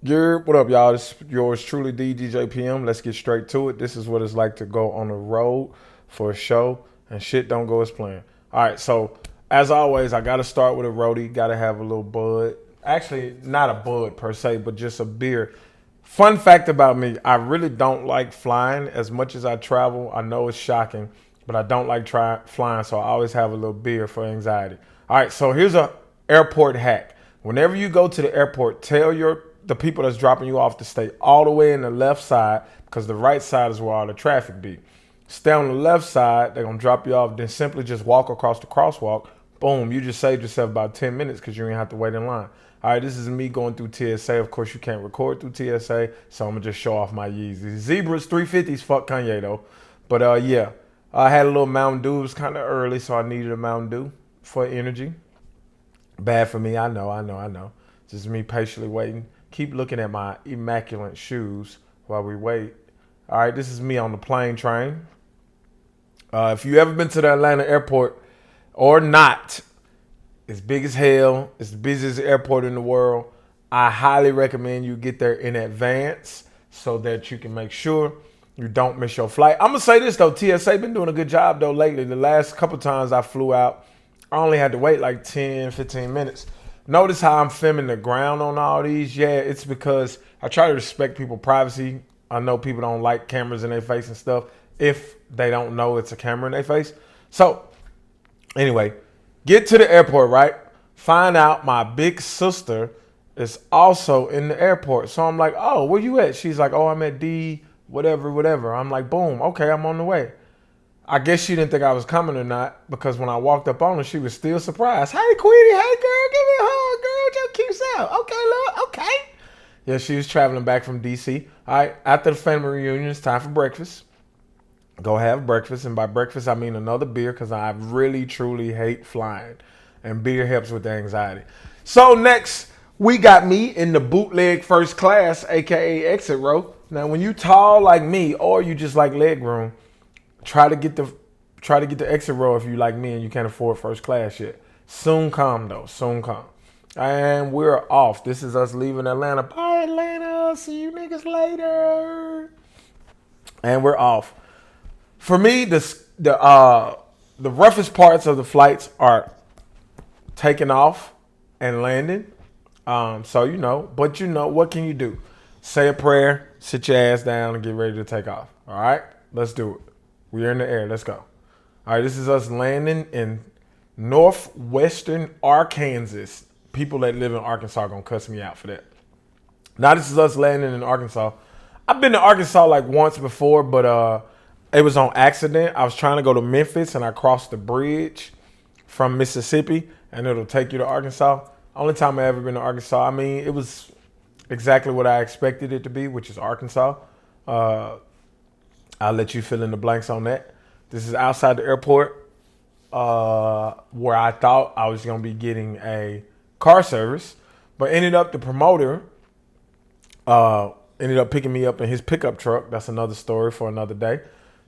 What up, y'all? This is yours truly, DDJPM. Let's get straight to it. This is what it's like to go on the road for a show and shit don't go as planned. All right, so as always, I got to start with a roadie. Got to have a little bud. Actually, not a bud per se, but just a beer. Fun fact about me, I really don't like flying as much as I travel. I know it's shocking, but I don't like flying, so I always have a little beer for anxiety. All right, so here's a airport hack. Whenever you go to the airport, tell the people that's dropping you off to stay all the way in the left side because the right side is where all the traffic be. Stay on the left side, they're gonna drop you off, then simply just walk across the crosswalk. Boom, you just saved yourself about 10 minutes because you ain't have to wait in line. All right, this is me going through TSA. Of course, you can't record through TSA, so I'm gonna just show off my Yeezys. Zebras 350s, fuck Kanye though. But yeah, I had a little Mountain Dew. It was kind of early, so I needed a Mountain Dew for energy. Bad for me, I know. Just me patiently waiting. Keep looking at my immaculate shoes while we wait. All right, this is me on the plane train. If you ever been to the Atlanta airport or not, it's big as hell. It's the busiest airport in the world. I highly recommend you get there in advance so that you can make sure you don't miss your flight. I'm gonna say this though, TSA been doing a good job though lately. The last couple times I flew out, I only had to wait like 10, 15 minutes. Notice how I'm filming the ground on all these? Yeah, it's because I try to respect people's privacy. I know people don't like cameras in their face and stuff if they don't know it's a camera in their face. So, anyway, get to the airport, right? Find out my big sister is also in the airport. So I'm like, oh, where you at? She's like, oh, I'm at D, whatever. I'm like, boom, okay, I'm on the way. I guess she didn't think I was coming or not because when I walked up on her, she was still surprised. Hey, Queenie, hey, girl, give me a hug, girl. Just keep out. Okay, love, okay. Yeah, she was traveling back from D.C. All right, after the family reunion, it's time for breakfast. Go have breakfast, and by breakfast, I mean another beer because I really, truly hate flying, and beer helps with the anxiety. So next, we got me in the bootleg first class, aka exit row. Now, when you tall like me, or you just like leg room, Try to get the exit row if you like me and you can't afford first class yet. Soon come though. Soon come. And we're off. This is us leaving Atlanta. Bye Atlanta. See you niggas later. And we're off. For me, the roughest parts of the flights are taking off and landing. So but what can you do? Say a prayer, sit your ass down, and get ready to take off. All right, let's do it. We're in the air. Let's go. All right, this is us landing in northwestern Arkansas. People that live in Arkansas are gonna cuss me out for that. Now this is us landing in Arkansas. I've been to Arkansas like once before, but it was on accident. I was trying to go to Memphis and I crossed the bridge from Mississippi and it'll take you to Arkansas. Only time I ever been to Arkansas. I mean, it was exactly what I expected it to be, which is Arkansas. I'll let you fill in the blanks on that. This is outside the airport where I thought I was going to be getting a car service, but ended up the promoter ended up picking me up in his pickup truck. That's another story for another day.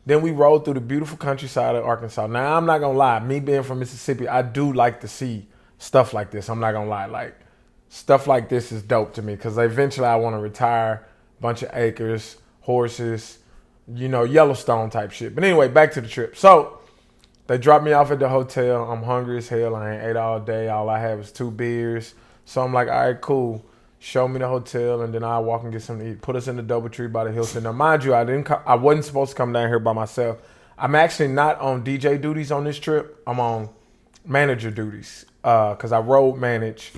Then we rode through the beautiful countryside of Arkansas. Now, I'm not going to lie. Me being from Mississippi, I do like to see stuff like this. I'm not going to lie. Like, stuff like this is dope to me because eventually I want to retire a bunch of acres, horses, Yellowstone type shit. But anyway, back to the trip. So they dropped me off at the hotel. I'm hungry as hell. I ain't ate all day. All I had was 2 beers. So I'm like, all right, cool. Show me the hotel, and then I'll walk and get something to eat. Put us in the DoubleTree by the Hilton. Now, mind you, I wasn't supposed to come down here by myself. I'm actually not on DJ duties on this trip. I'm on manager duties because I road manage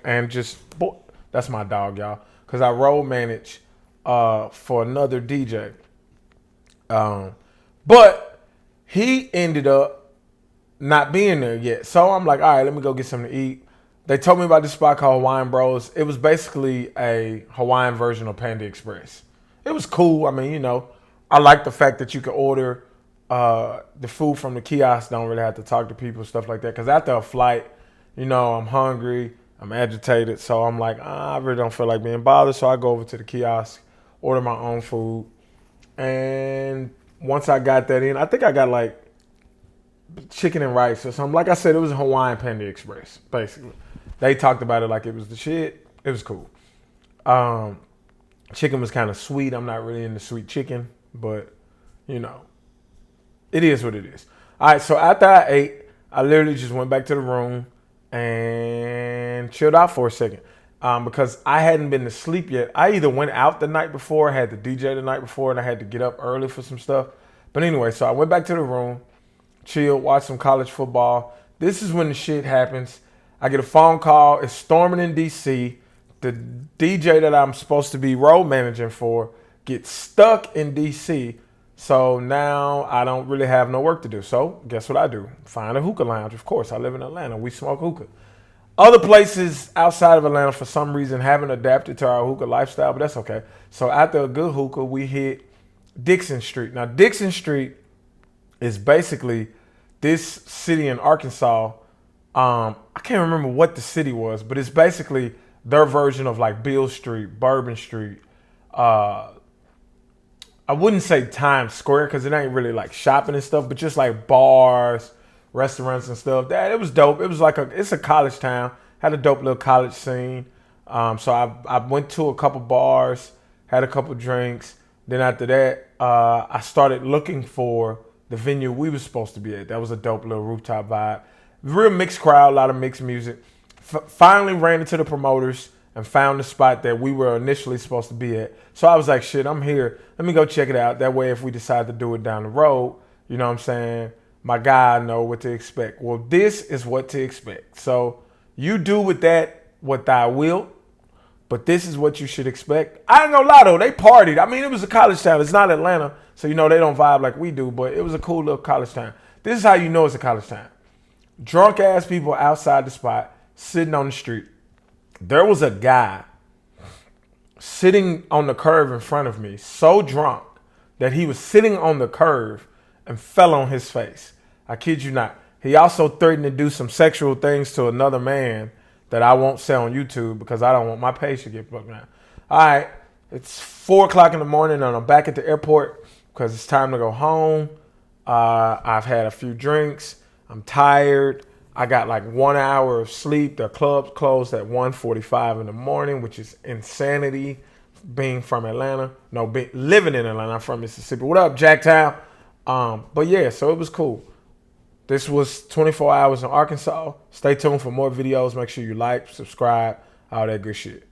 and just boy, that's my dog, y'all. Because I road manage for another DJ. But he ended up not being there yet. So I'm like, all right, let me go get something to eat. They told me about this spot called Hawaiian Bros. It was basically a Hawaiian version of Panda Express. It was cool. I mean, I like the fact that you can order the food from the kiosk. Don't really have to talk to people, stuff like that. Because after a flight, I'm hungry, I'm agitated. So I'm like, I really don't feel like being bothered. So I go over to the kiosk, order my own food. And once I got that in, I think I got like chicken and rice or something. Like I said, it was a Hawaiian Panda Express, basically. They talked about it like it was the shit. It was cool. Um, chicken was kind of sweet. I'm not really into sweet chicken, but you know, it is what it is. All right, so after I ate, I literally just went back to the room and chilled out for a second. Because I hadn't been to sleep yet. I either went out the night before, had to DJ the night before, and I had to get up early for some stuff. But anyway, so I went back to the room, chilled, watched some college football. This is when the shit happens. I get a phone call. It's storming in DC. The DJ that I'm supposed to be road managing for gets stuck in DC. So now I don't really have no work to do. So guess what I do? Find a hookah lounge. Of course, I live in Atlanta. We smoke hookah. Other places outside of Atlanta, for some reason, haven't adapted to our hookah lifestyle, but that's okay. So after a good hookah, we hit Dixon Street. Now, Dixon Street is basically this city in Arkansas. I can't remember what the city was, but it's basically their version of like Beale Street, Bourbon Street. I wouldn't say Times Square because it ain't really like shopping and stuff, but just like bars, restaurants and stuff. That it was dope. It was like it's a college town. Had a dope little college scene. So I went to a couple bars, had a couple drinks. Then after that, I started looking for the venue we were supposed to be at. That was a dope little rooftop vibe. Real mixed crowd, a lot of mixed music. Finally ran into the promoters and found the spot that we were initially supposed to be at. So I was like, shit, I'm here. Let me go check it out. That way, if we decide to do it down the road, you know what I'm saying? My guy know what to expect. Well, this is what to expect. So you do with that what thou wilt, but this is what you should expect. I ain't gonna lie though, they partied. I mean, it was a college town. It's not Atlanta, so you know they don't vibe like we do, but it was a cool little college town. This is how you know it's a college town. Drunk ass people outside the spot, sitting on the street. There was a guy sitting on the curb in front of me, so drunk that he was sitting on the curb and fell on his face. I kid you not. He also threatened to do some sexual things to another man that I won't say on YouTube because I don't want my page to get booked now. All right, it's 4 o'clock in the morning and I'm back at the airport because it's time to go home. I've had a few drinks. I'm tired. I got like 1 hour of sleep. The club's closed at 1:45 in the morning, which is insanity. Being from Atlanta, living in Atlanta. I'm from Mississippi. What up, Jacktown? But yeah, so it was cool. This was 24 hours in Arkansas. Stay tuned for more videos. Make sure you like, subscribe, all that good shit.